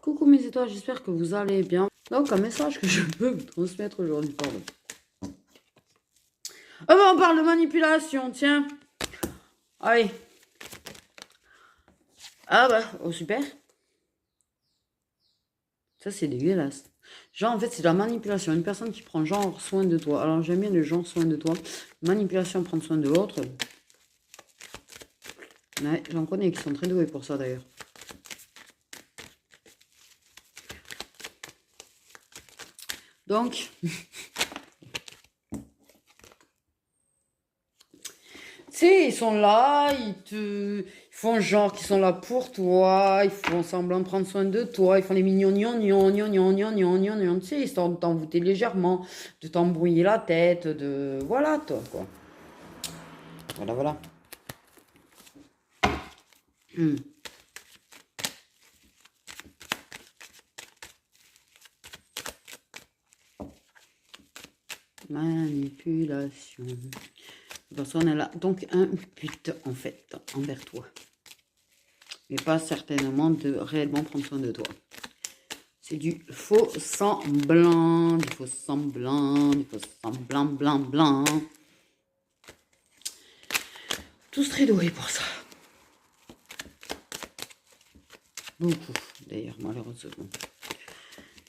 Coucou mes étoiles, j'espère que vous allez bien. Donc un message que je peux vous transmettre aujourd'hui, pardon. Ah ben on parle de manipulation, tiens. Allez. Ah bah, oh super. Ça c'est dégueulasse. Genre en fait c'est de la manipulation. Une personne qui prend genre soin de toi. Alors j'aime bien le genre soin de toi. Manipulation, prendre soin de l'autre. Ouais, j'en connais qui sont très doués pour ça d'ailleurs. Donc, tu sais, ils sont là, ils font genre qu'ils sont là pour toi, ils font semblant de prendre soin de toi, ils font les mignons, tu sais, histoire de t'envoûter légèrement, de t'embrouiller la tête, de... Voilà, toi, quoi. Voilà, voilà. Manipulation. De toute façon, elle a donc un but, en fait, envers toi. Mais pas certainement de réellement prendre soin de toi. C'est du faux semblant, du faux semblant, du faux semblant, blanc. Tous très doués pour ça. Beaucoup, d'ailleurs, malheureusement.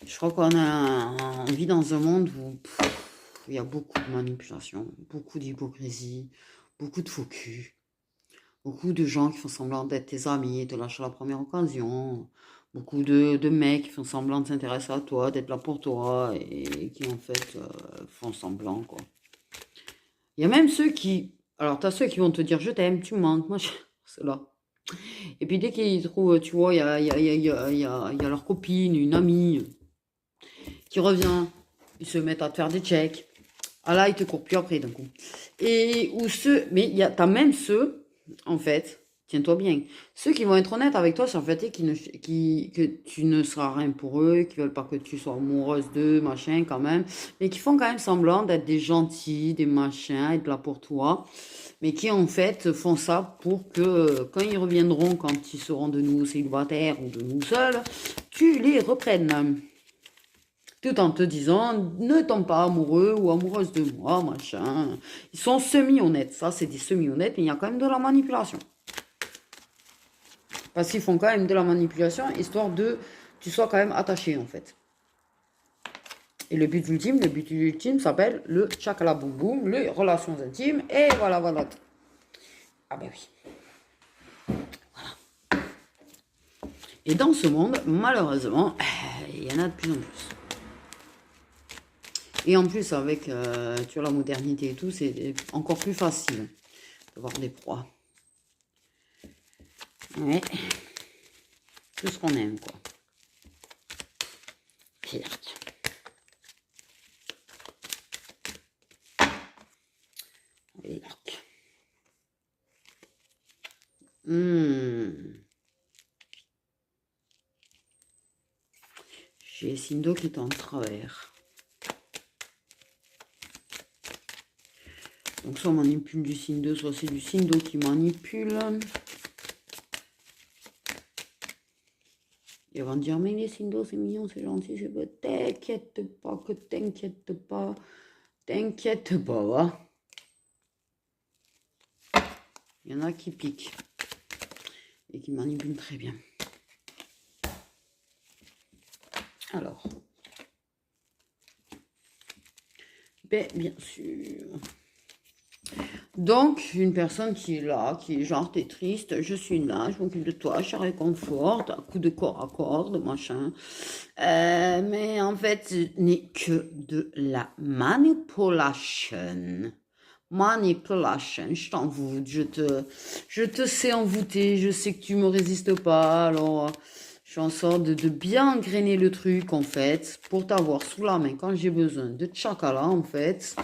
Je crois on vit dans un monde où il y a beaucoup de manipulation, beaucoup d'hypocrisie, beaucoup de faux cul, beaucoup de gens qui font semblant d'être tes amis et te lâcher à la première occasion, beaucoup de mecs qui font semblant de s'intéresser à toi, d'être là pour toi et qui en fait font semblant, quoi. Il y a même ceux qui... Alors, tu as ceux qui vont te dire je t'aime, tu me manques, moi, c'est là. Et puis dès qu'ils trouvent, tu vois, il y a leur copine, une amie qui revient, ils se mettent à te faire des checks. Ah là, ils te courent plus après d'un coup. Et ou ceux, mais t'as même ceux, en fait, tiens-toi bien, ceux qui vont être honnêtes avec toi sur le fait que tu ne seras rien pour eux, qui veulent pas que tu sois amoureuse d'eux, machin, quand même, mais qui font quand même semblant d'être des gentils, des machins, être là pour toi, mais qui en fait font ça pour que quand ils reviendront, quand ils seront de nouveau célibataires ou de nous seuls, tu les reprennes. Tout en te disant, ne tombe pas amoureux ou amoureuse de moi, machin. Ils sont semi-honnêtes. Ça, c'est des semi-honnêtes, mais il y a quand même de la manipulation. Parce qu'ils font quand même de la manipulation, histoire de tu sois quand même attaché, en fait. Et le but ultime s'appelle le chakala boum boum, les relations intimes, et voilà, voilà. Ah ben oui. Voilà. Et dans ce monde, malheureusement, il y en a de plus en plus. Et en plus, avec tu vois, la modernité et tout, c'est encore plus facile d'avoir des proies. Ouais. Tout ce qu'on aime, quoi. Certes. Et l'arc. J'ai Sindo qui est en travers. Donc soit on manipule du Sindo, soit c'est du Sindo qui manipule. Ils vont dire, mais les Sindo, c'est mignon, c'est gentil, c'est beau. T'inquiète pas, que t'inquiète pas. T'inquiète pas, va. Il y en a qui piquent. Et qui manipulent très bien. Alors. Ben, bien sûr. Donc, une personne qui est là, qui est genre, t'es triste, je suis là, je m'occupe de toi, je te réconforte, à coup de corps à corps, de machin. Mais en fait, ce n'est que de la manipulation. Manipulation, je t'envoûte, je te sais envoûter, je sais que tu me résistes pas, alors je suis en sorte de bien engrainer le truc, en fait, pour t'avoir sous la main quand j'ai besoin de tchakala, en fait,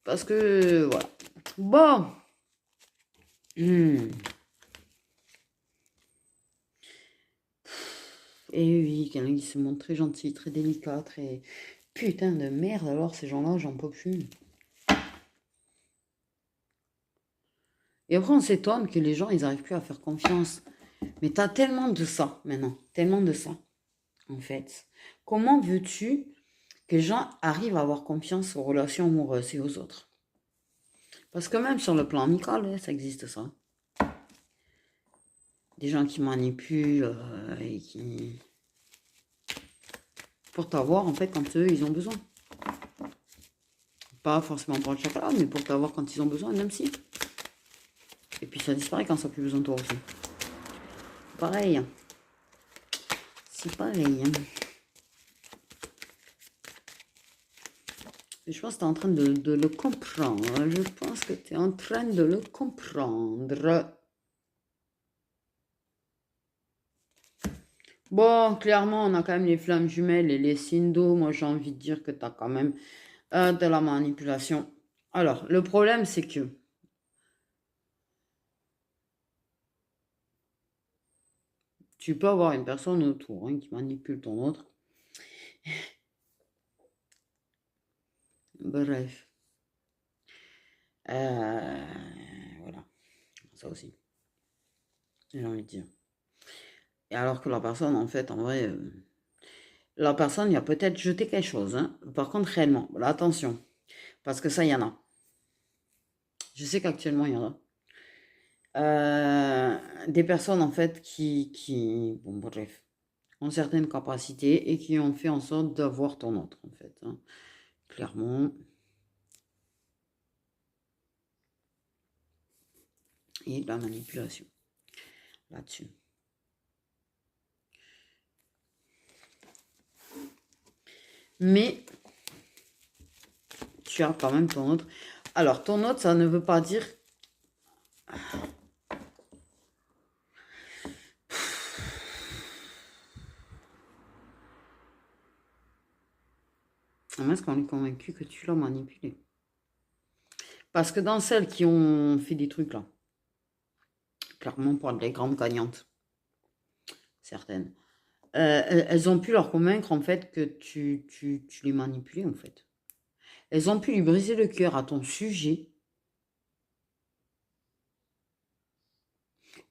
parce que, voilà. Bon. Et oui, quelqu'un qui se montre très gentil, très délicat, très... Putain de merde, alors ces gens-là, j'en peux plus. Et après, on s'étonne que les gens, ils n'arrivent plus à faire confiance. Mais t'as tellement de ça, maintenant. Tellement de ça. en fait. Comment veux-tu que les gens arrivent à avoir confiance aux relations amoureuses et aux autres? Parce que même sur le plan amical, ça existe ça. Des gens qui manipulent et qui... pour t'avoir, en fait, quand eux, ils ont besoin. Pas forcément pour le chocolat, mais pour t'avoir quand ils ont besoin, même si. Et puis ça disparaît quand ça n'a plus besoin de toi aussi. Pareil. C'est pareil. Je pense que tu es en train de le comprendre. Je pense que tu es en train de le comprendre. Bon, clairement, on a quand même les flammes jumelles et les signes d'eau. Moi, j'ai envie de dire que tu as quand même de la manipulation. Alors, le problème, c'est que tu peux avoir une personne autour qui manipule ton autre. Bref. Voilà. Ça aussi. J'ai envie de dire. Et alors que la personne, en fait, en vrai, la personne, il a peut-être jeté quelque chose. Hein. Par contre, réellement, là, attention. Parce que ça, il y en a. Je sais qu'actuellement, il y en a. Des personnes, en fait, bon, bref, ont certaines capacités et qui ont fait en sorte d'avoir ton autre, en fait. Hein. Clairement. Et de la manipulation là-dessus. Mais tu as quand même ton autre. Alors, ton autre, ça ne veut pas dire... Est-ce qu'on est convaincu que tu l'as manipulé? Parce que dans celles qui ont fait des trucs là, clairement pour les grandes gagnantes, certaines, elles ont pu leur convaincre en fait que tu les manipulais en fait. Elles ont pu lui briser le cœur à ton sujet,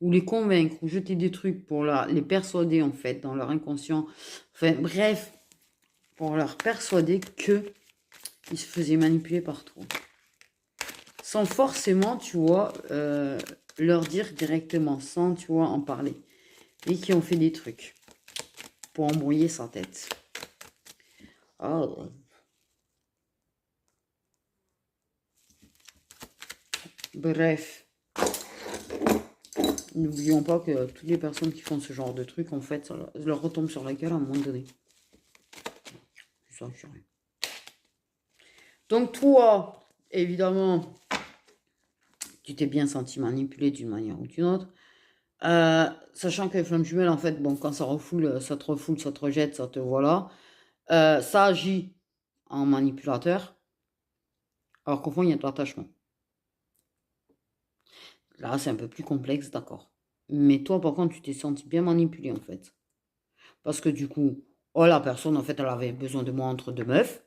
ou les convaincre, ou jeter des trucs pour les persuader en fait dans leur inconscient. Enfin bref, pour leur persuader que ils se faisaient manipuler par toi. Sans forcément, tu vois, leur dire directement, sans, tu vois, en parler. Et qui ont fait des trucs pour embrouiller sa tête. Oh. Bref. N'oublions pas que toutes les personnes qui font ce genre de trucs, en fait, ça leur retombe sur la gueule à un moment donné. Ça, je sais rien. Donc toi, évidemment, tu t'es bien senti manipulé d'une manière ou d'une autre. Sachant que les flammes jumelles, en fait, bon, quand ça refoule, ça te refoule, ça te rejette, ça te voilà. Ça agit en manipulateur. Alors qu'au fond, il y a de l'attachement. Là, c'est un peu plus complexe, d'accord. Mais toi, par contre, tu t'es senti bien manipulé, en fait. Parce que du coup, oh, la personne, en fait, elle avait besoin de moi entre deux meufs.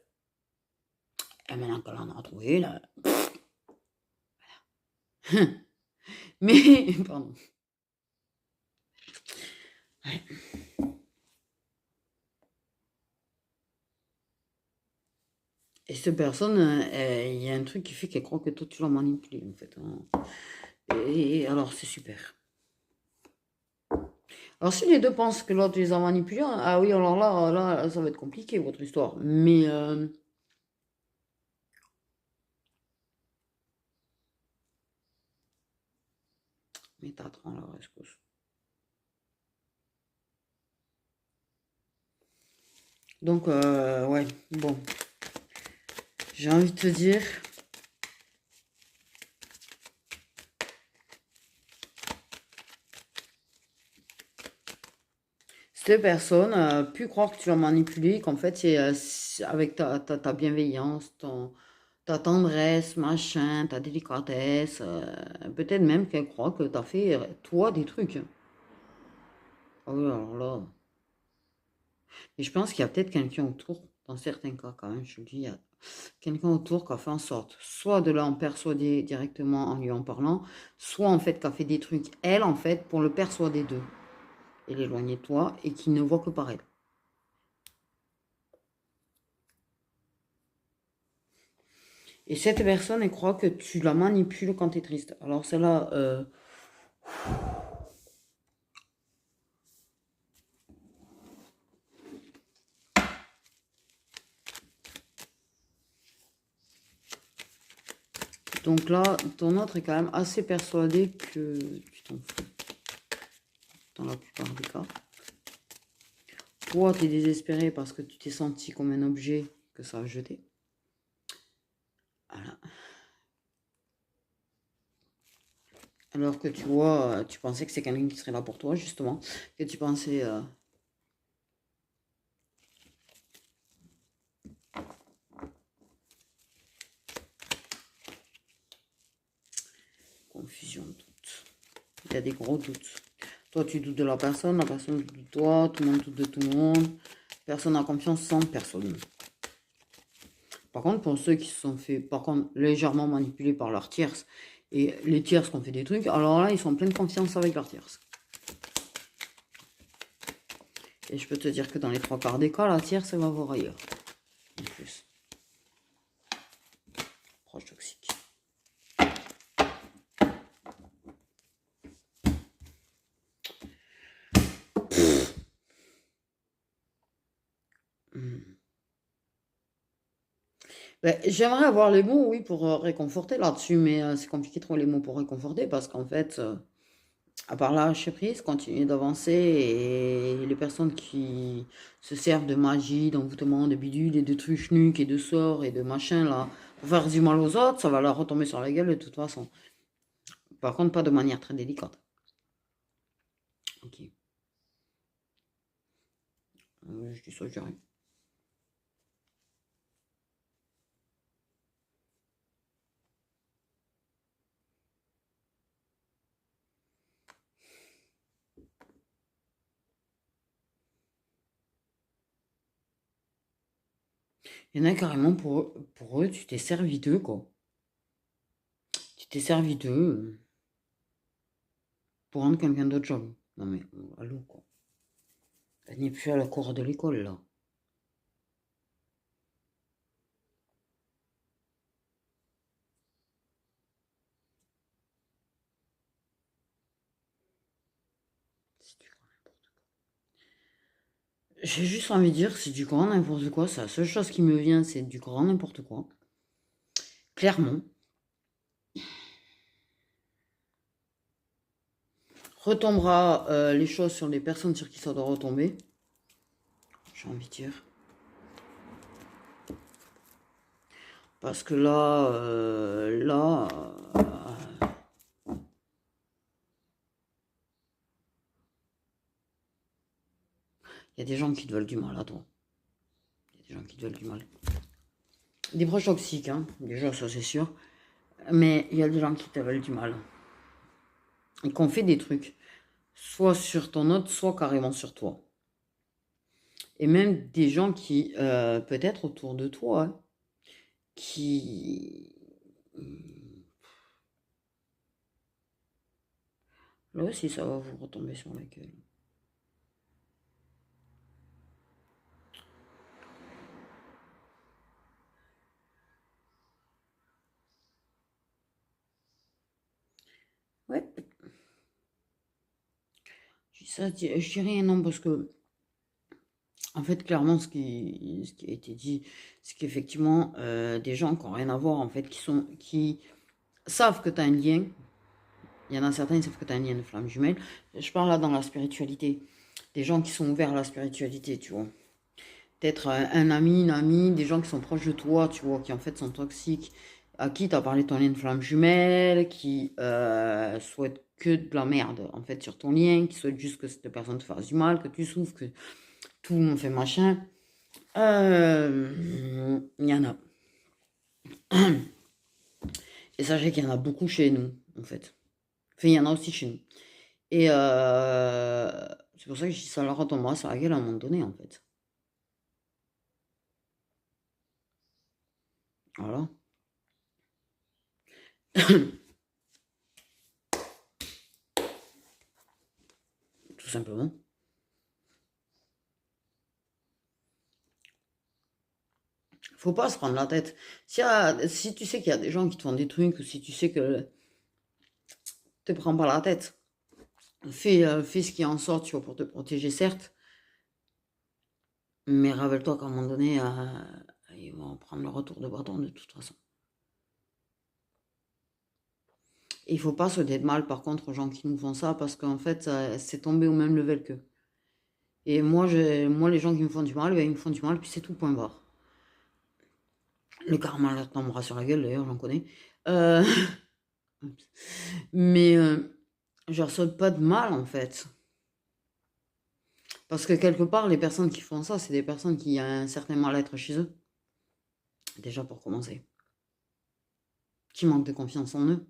Et maintenant qu'elle en a trouvé, là... Mais, pardon. Ouais. Et cette personne, il y a un truc qui fait qu'elle croit que toi, tu l'as manipulé, en fait. Hein. Et alors, c'est super. Alors, si les deux pensent que l'autre les a manipulés, ah oui, alors là, ça va être compliqué, votre histoire. Mais t'attends la rescousse. Donc, ouais, bon. J'ai envie de te dire... Cette personne a pu croire que tu l'as manipulé, qu'en fait, c'est avec ta bienveillance, ta tendresse, machin, ta délicatesse. Peut-être même qu'elle croit que tu as fait, toi, des trucs. Ah oui, alors là. Et je pense qu'il y a peut-être quelqu'un autour, dans certains cas quand même, je le dis, il y a quelqu'un autour qui a fait en sorte, soit de l'en persuader directement en lui en parlant, soit en fait qui a fait des trucs, elle, en fait, pour le persuader d'eux et l'éloigner de toi et qui ne voit que par elle. Et cette personne, elle croit que tu la manipules quand tu es triste. Alors celle-là, donc là, ton autre est quand même assez persuadé que tu t'en fous. Dans la plupart des cas. Toi, tu es désespéré parce que tu t'es senti comme un objet que ça a jeté. Voilà. Alors que tu vois, tu pensais que c'est quelqu'un qui serait là pour toi, justement. Que tu pensais... confusion, doute. Il y a des gros doutes. Toi, tu doutes de la personne doute de toi, tout le monde doute de tout le monde. Personne n'a confiance sans personne. Par contre, pour ceux qui se sont fait, par contre, légèrement manipulés par leur tierce, et les tierces qui ont fait des trucs, alors là, ils sont en pleine confiance avec leur tierce. Et je peux te dire que dans les 3/4 des cas, la tierce, elle va voir ailleurs. En plus. Proche toxique. Ben, j'aimerais avoir les mots, oui, pour réconforter là-dessus, mais c'est compliqué de trouver les mots pour réconforter parce qu'en fait, à part lâcher prise, continuer d'avancer et les personnes qui se servent de magie, d'envoûtement, de bidule et de trucs nuques et de sorts et de machin là pour faire du mal aux autres, ça va leur retomber sur la gueule de toute façon. Par contre, pas de manière très délicate. Ok. Je dis ça, je dis rien. Il y en a carrément pour eux, tu t'es servi d'eux, quoi. Tu t'es servi d'eux pour rendre quelqu'un d'autre jaloux. Non mais, allô, quoi. Elle n'est plus à la cour de l'école, là. C'est du grand n'importe quoi. J'ai juste envie de dire que c'est du grand n'importe quoi. C'est la seule chose qui me vient, c'est du grand n'importe quoi. Clairement. Retombera les choses sur les personnes sur qui ça doit retomber. J'ai envie de dire. Parce que là, il y a des gens qui te veulent du mal à toi. Il y a des gens qui te veulent du mal. Des proches toxiques, hein. Déjà, ça c'est sûr. Mais il y a des gens qui te veulent du mal. Et qu'on fait des trucs. Soit sur ton autre, soit carrément sur toi. Et même des gens qui, peut-être autour de toi, hein, qui... Là aussi, ça va vous retomber sur la gueule. Ouais. Ça, je dis rien, non, parce que, en fait, clairement, ce qui a été dit, c'est qu'effectivement, des gens qui n'ont rien à voir, en fait, qui savent que tu as un lien. Il y en a certains, ils savent que tu as un lien de flamme jumelle. Je parle là dans la spiritualité. Des gens qui sont ouverts à la spiritualité, tu vois. Peut-être un ami, une amie, des gens qui sont proches de toi, tu vois, qui en fait sont toxiques, à qui tu as parlé de ton lien de flamme jumelle, qui souhaitent que de la merde, en fait, sur ton lien, qui souhaitent juste que cette personne te fasse du mal, que tu souffres, que tout le monde fait machin. Il y en a. Et sachez qu'il y en a beaucoup chez nous, en fait. Enfin, il y en a aussi chez nous. Et c'est pour ça que je dis ça leur retombera sur la gueule à un moment donné, en fait. Voilà. Tout simplement. Faut pas se prendre la tête. Si tu sais qu'il y a des gens qui te font des trucs, ou si tu sais que te prends pas la tête, fais ce qui en sort, tu vois, pour te protéger, certes, mais rappelle-toi qu'à un moment donné, ils vont prendre le retour de bâton de toute façon. Et il faut pas se dire de mal, par contre, aux gens qui nous font ça, parce qu'en fait, c'est tombé au même level qu'eux. Et moi, les gens qui me font du mal, ben, ils me font du mal, puis c'est tout, point barre. Le karma leur tombera sur la gueule, d'ailleurs, j'en connais. Euh, mais je leur souhaite pas de mal, en fait. Parce que quelque part, les personnes qui font ça, c'est des personnes qui ont un certain mal-être chez eux. Déjà pour commencer. Qui manquent de confiance en eux.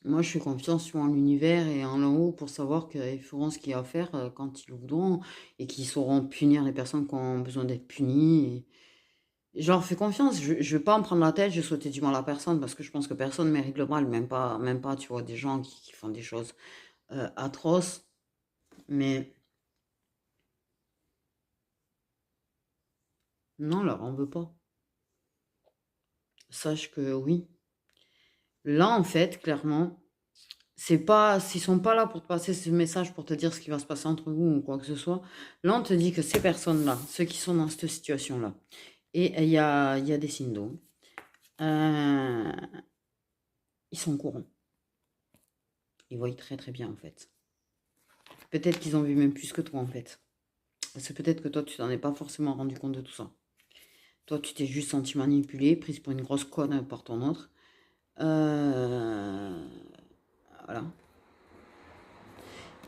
Moi, je fais confiance en l'univers et en l'en haut pour savoir qu'ils feront ce qu'il y a à faire quand ils le voudront et qu'ils sauront punir les personnes qui ont besoin d'être punies. Et je leur fais confiance. Je ne vais pas en prendre la tête, je vais souhaiter du mal à personne parce que je pense que personne ne mérite le mal, même pas, tu vois, des gens qui font des choses atroces. Mais non, leur en veut pas. Sache que oui. Là, en fait, clairement, c'est pas, s'ils sont pas là pour te passer ce message, pour te dire ce qui va se passer entre vous ou quoi que ce soit, là, on te dit que ces personnes-là, ceux qui sont dans cette situation-là, et il y a des signes d'eau, euh, ils sont au courant. Ils voient très très bien, en fait. Peut-être qu'ils ont vu même plus que toi, en fait. C'est peut-être que toi, tu t'en es pas forcément rendu compte de tout ça. Toi, tu t'es juste senti manipulé, prise pour une grosse conne par ton autre. Voilà.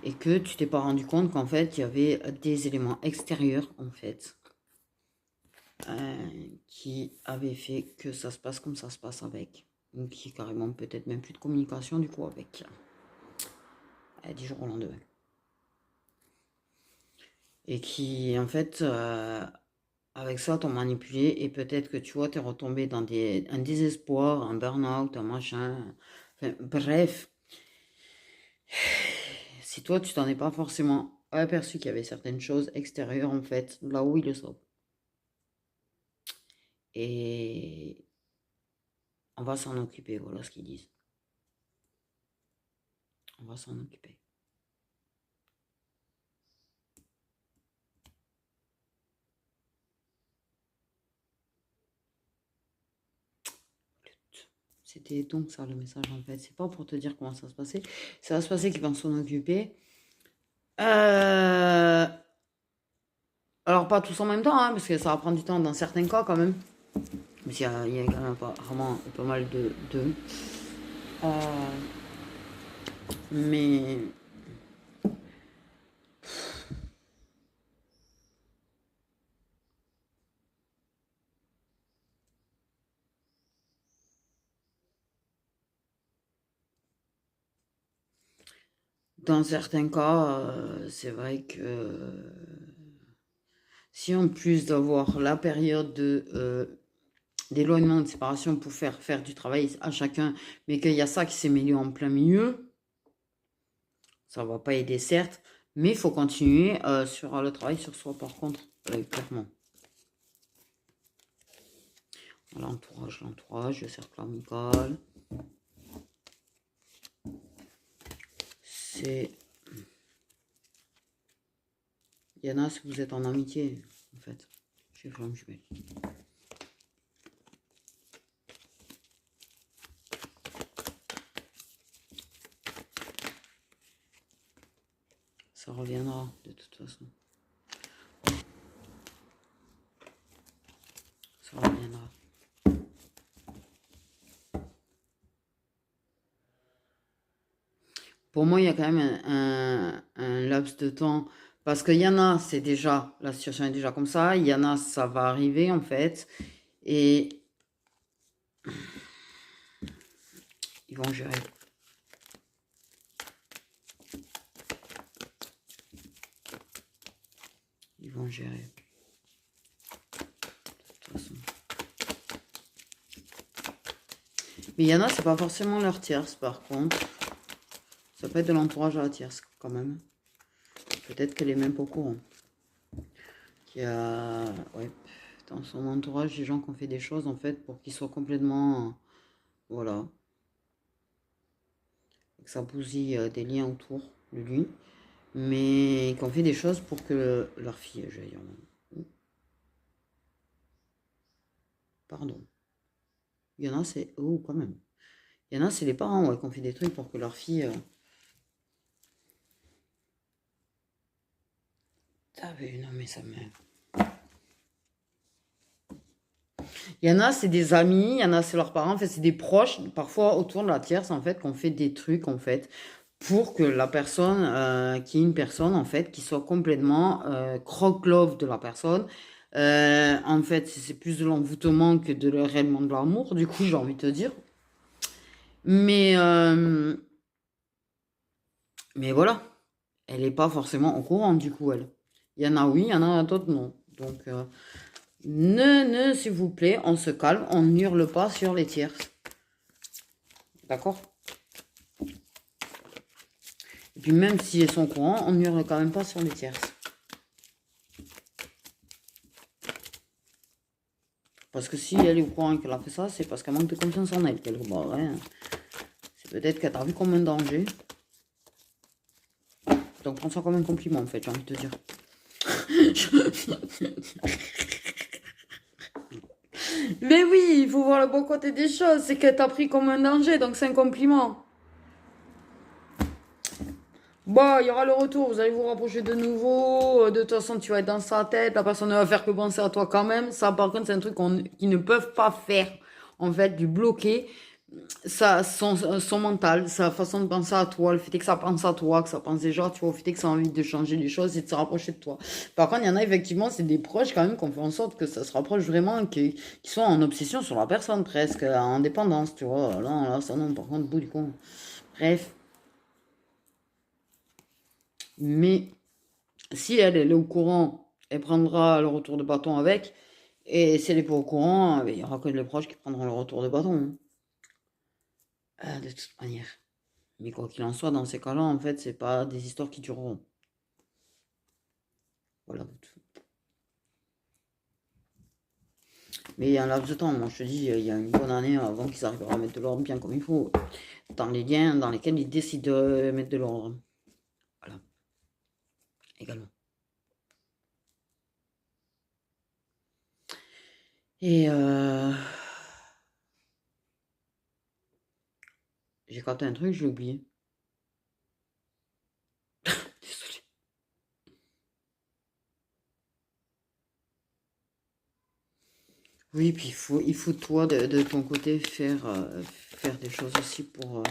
Et que tu t'es pas rendu compte qu'en fait, il y avait des éléments extérieurs, en fait, qui avaient fait que ça se passe comme ça se passe avec. Donc, qui est carrément peut-être même plus de communication, du coup, avec. Du jour au lendemain. Et qui, en fait, avec ça, t'ont manipulé et peut-être que, tu vois, t'es retombé dans un désespoir, un burn-out, un machin. Enfin, bref. Si toi, tu t'en es pas forcément aperçu qu'il y avait certaines choses extérieures, en fait, là où ils le savent. Et on va s'en occuper, voilà ce qu'ils disent. On va s'en occuper. C'était donc ça le message en fait. C'est pas pour te dire comment ça va se passer. Ça va se passer qu'ils vont s'en occuper. Alors pas tous en même temps, hein, parce que ça va prendre du temps dans certains cas quand même. Mais il y a quand même vraiment pas mal de d'eux. Mais dans certains cas, c'est vrai que si en plus d'avoir la période d'éloignement, de séparation pour faire du travail à chacun, mais qu'il y a ça qui s'est mêlé en plein milieu, ça va pas aider certes, mais il faut continuer sur le travail sur soi par contre, clairement. L'entourage, le cercle amical. C'est... Il y en a si vous êtes en amitié, en fait. Chez Flamme Jumelle. Ça reviendra de toute façon. Ça reviendra. Pour moi, il y a quand même un laps de temps. Parce qu'il y en a, c'est déjà, la situation est déjà comme ça. Il y en a, ça va arriver en fait. Et ils vont gérer. Ils vont gérer. De toute façon. Mais il y en a, c'est pas forcément leur tierce par contre. Ça peut être de l'entourage à la tierce quand même. Peut-être qu'elle est même pas au courant. qu'il y a, ouais, dans son entourage, des gens qui ont fait des choses, en fait, pour qu'il soit complètement, voilà, que ça bousille des liens autour de lui, mais qui ont fait des choses pour que leur fille, je vais dire, pardon, il y en a, c'est, oh, quand même, il y en a, c'est les parents, ouais, qui ont fait des trucs pour que leur fille, non, mais ça me... Il y en a, c'est des amis, il y en a, c'est leurs parents, en fait, c'est des proches, parfois autour de la tierce, en fait, qu'on fait des trucs, en fait, pour que la personne, qui est une personne, en fait, qui soit complètement croque-love de la personne. En fait, c'est plus de l'envoûtement que de réellement de l'amour, du coup, j'ai envie de te dire. Mais, mais voilà, elle n'est pas forcément au courant, du coup, elle. Il y en a oui, il y en a d'autres non. Donc, s'il vous plaît, on se calme, on n'hurle pas sur les tierces. D'accord? Et puis même si elles sont au courant, on n'hurle quand même pas sur les tierces. Parce que si elle est au courant et qu'elle a fait ça, c'est parce qu'elle manque de confiance en elle, quelque part. Hein. C'est peut-être qu'elle t'a vu comme un danger. Donc prends ça comme un compliment, en fait, j'ai envie de te dire. Mais oui, il faut voir le bon côté des choses. C'est qu'elle t'a pris comme un danger, donc c'est un compliment. Bon, il y aura le retour, vous allez vous rapprocher de nouveau. De toute façon, tu vas être dans sa tête. La personne ne va faire que penser à toi quand même. Ça, par contre, c'est un truc qu'ils ne peuvent pas faire. En fait, du bloquer son mental, sa façon de penser à toi, le fait que ça pense à toi, que ça pense déjà, tu vois, le fait que ça a envie de changer les choses et de se rapprocher de toi. Par contre, il y en a effectivement, c'est des proches quand même qu'on fait en sorte que ça se rapproche vraiment, qu'ils soient en obsession sur la personne presque, en dépendance, tu vois. Là, ça non, par contre, bout du con. Bref. Mais si elle est au courant, elle prendra le retour de bâton avec. Et si elle n'est pas au courant, il n'y aura que les proches qui prendront le retour de bâton. De toute manière. Mais quoi qu'il en soit, dans ces cas-là, en fait, c'est pas des histoires qui dureront. Voilà. Mais il y a un laps de temps, moi je te dis, il y a une bonne année avant qu'ils arrivent à mettre de l'ordre bien comme il faut. Dans les liens dans lesquels ils décident de mettre de l'ordre. Voilà. Également. Et j'ai capté un truc, j'ai oublié. Désolée. Oui, puis il faut toi, de ton côté, faire des choses aussi pour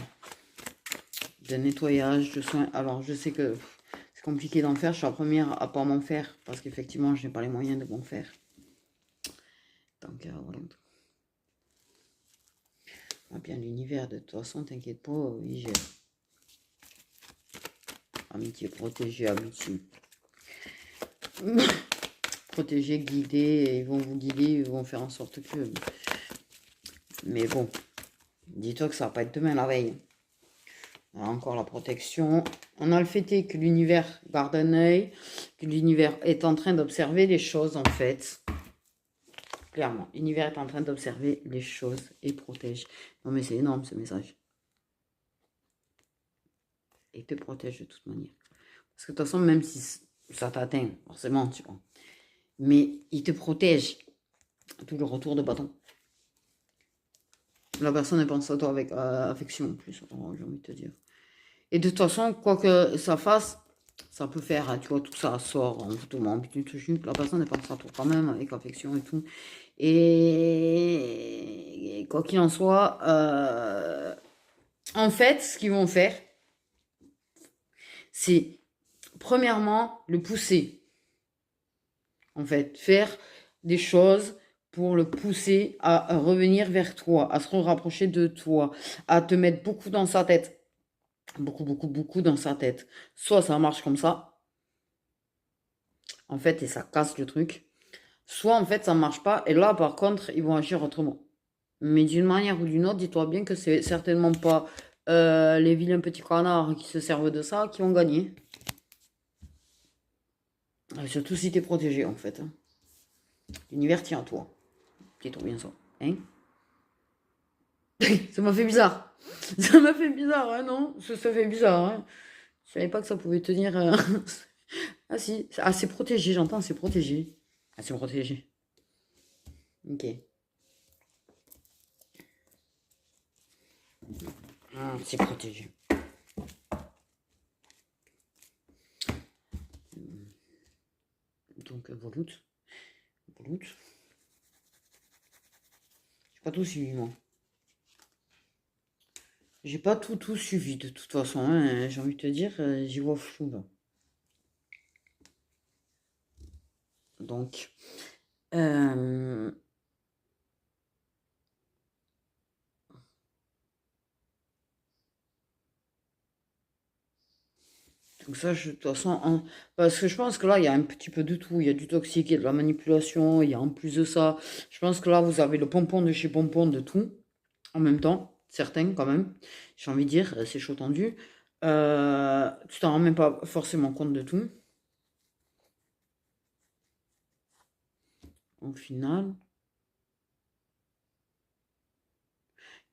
de nettoyage, de soins. Alors, je sais que c'est compliqué d'en faire. Je suis la première à pas m'en faire parce qu'effectivement, je n'ai pas les moyens de m'en faire. Donc, voilà. Ah, bien, l'univers, de toute façon, t'inquiète pas, il gère. Amitié, protégée, amitié. Protéger, guider, ils vont vous guider, ils vont faire en sorte que... Mais bon, dis-toi que ça va pas être demain la veille. On a encore la protection. On a le fait que l'univers garde un œil, que l'univers est en train d'observer les choses en fait. Clairement, l'univers est en train d'observer les choses et protège. Non mais c'est énorme ce message. Et te protège de toute manière. Parce que de toute façon, même si ça t'atteint, forcément, tu vois. Mais il te protège. Tout le retour de bâton. La personne, elle pense à toi avec affection en plus, j'ai envie de te dire. Et de toute façon, quoi que ça fasse, ça peut faire, tu vois, tout ça sort en tout moment. Puis tu te juges, la personne, elle pense à toi quand même avec affection et tout. Et quoi qu'il en soit, en fait, ce qu'ils vont faire, c'est premièrement le pousser. En fait, faire des choses pour le pousser à revenir vers toi, à se rapprocher de toi, à te mettre beaucoup dans sa tête. Beaucoup, beaucoup, beaucoup dans sa tête. Soit ça marche comme ça, en fait, et ça casse le truc. Soit, en fait, ça marche pas, et là, par contre, ils vont agir autrement. Mais d'une manière ou d'une autre, dis-toi bien que c'est certainement pas les vilains petits canards qui se servent de ça qui vont gagner. Surtout si t'es protégé, en fait. Hein. L'univers tient à toi. C'est trop bien ça. Hein? Ça m'a fait bizarre. Ça m'a fait bizarre, hein, non? Ça fait bizarre, hein. Je savais pas que ça pouvait tenir. Ah si. Ah, c'est protégé, j'entends, c'est protégé. Ah, c'est protégé. Ok. Ah, c'est protégé. Donc, voilà. J'ai pas tout suivi, moi. J'ai pas tout suivi, de toute façon. Hein, j'ai envie de te dire, j'y vois flou, là. Donc, euh, donc ça, de toute façon, parce que je pense que là, il y a un petit peu de tout. Il y a du toxique, il y a de la manipulation, il y a en plus de ça. Je pense que là, vous avez le pompon de chez pompon de tout, en même temps. Certains, quand même. J'ai envie de dire, c'est chaud tendu. Tu t'en rends même pas forcément compte de tout. Au final,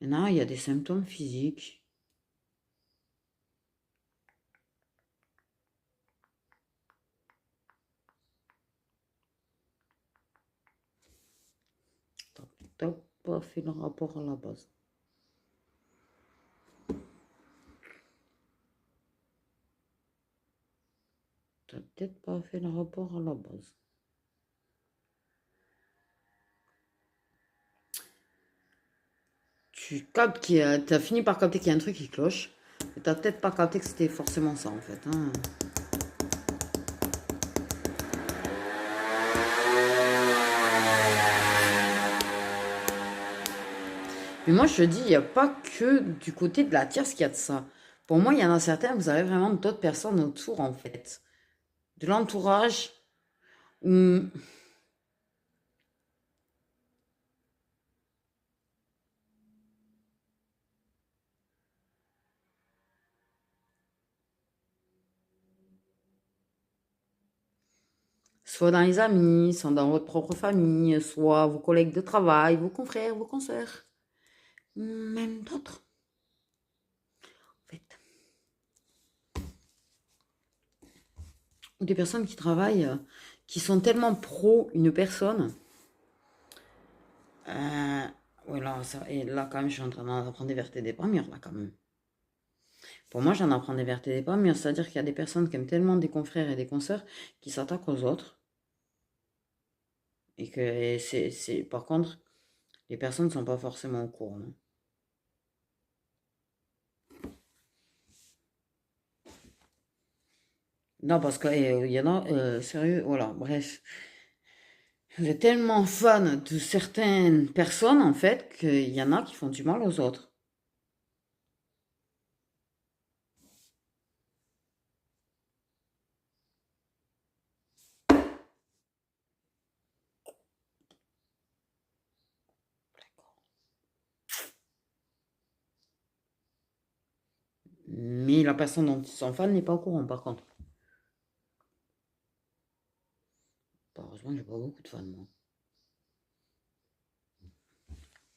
il y a des symptômes physiques. T'as pas fait le rapport à la base. T'as peut-être pas fait le rapport à la base. Tu captes t'as fini par capter qu'il y a un truc qui cloche. Mais t'as peut-être pas capté que c'était forcément ça en fait. Hein. Mais moi je te dis, il n'y a pas que du côté de la tierce qu'il y a de ça. Pour moi, il y en a certains, vous avez vraiment d'autres personnes autour en fait. De l'entourage. Où soit dans les amis, soit dans votre propre famille, soit vos collègues de travail, vos confrères, vos consoeurs. Même d'autres. En fait. Ou des personnes qui travaillent, qui sont tellement pro une personne. Oui, là, et là, quand même, je suis en train d'en apprendre des vertes et des pas mûres, là, quand même. Pour moi, j'en apprends des vertes et des pas mûres. C'est-à-dire qu'il y a des personnes qui aiment tellement des confrères et des consoeurs qui s'attaquent aux autres. Et que par contre, les personnes ne sont pas forcément au courant. Non, parce qu'il y en a, sérieux, voilà, bref. Vous êtes tellement fan de certaines personnes, en fait, qu'il y en a qui font du mal aux autres. Mais la personne dont ils sont fans n'est pas au courant, par contre. Heureusement, j'ai pas beaucoup de fans, moi.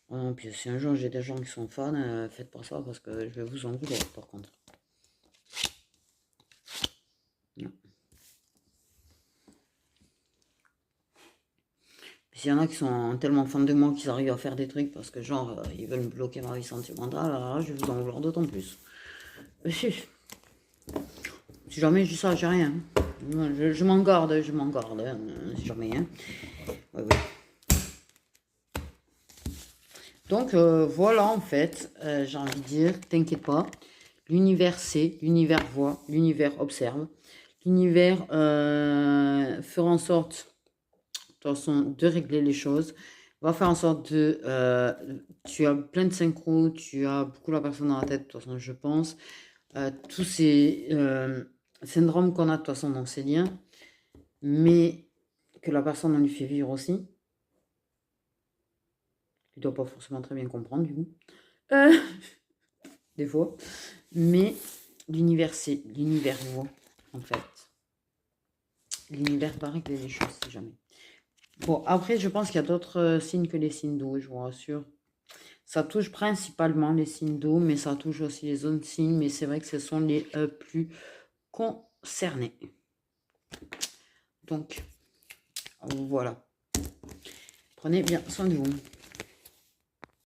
Oh non, puis si un jour j'ai des gens qui sont fans, faites pas ça parce que je vais vous en vouloir, par contre. Non. S'il y en a qui sont tellement fans de moi qu'ils arrivent à faire des trucs parce que, genre, ils veulent me bloquer ma vie sentimentale, alors là, je vais vous en vouloir d'autant plus. Si jamais je dis ça, j'ai rien. Je m'en garde, hein, si jamais. Hein. Ouais, ouais. Donc, voilà, en fait, j'ai envie de dire, t'inquiète pas. L'univers sait, l'univers voit, l'univers observe. L'univers fera en sorte façon de régler les choses. Va faire en sorte de... tu as plein de synchro, tu as beaucoup la personne dans la tête, de toute façon, je pense. Tous ces syndromes qu'on a, de toute façon, dans ces liens, mais que la personne en lui fait vivre aussi. Tu dois pas forcément très bien comprendre, du coup. Des fois. Mais l'univers, c'est l'univers voit, en fait. L'univers paraît que des choses, si jamais. Bon, après, je pense qu'il y a d'autres signes que les signes d'eau, je vous rassure. Ça touche principalement les signes d'eau, mais ça touche aussi les autres signes. Mais c'est vrai que ce sont les plus concernés. Donc, voilà. Prenez bien soin de vous.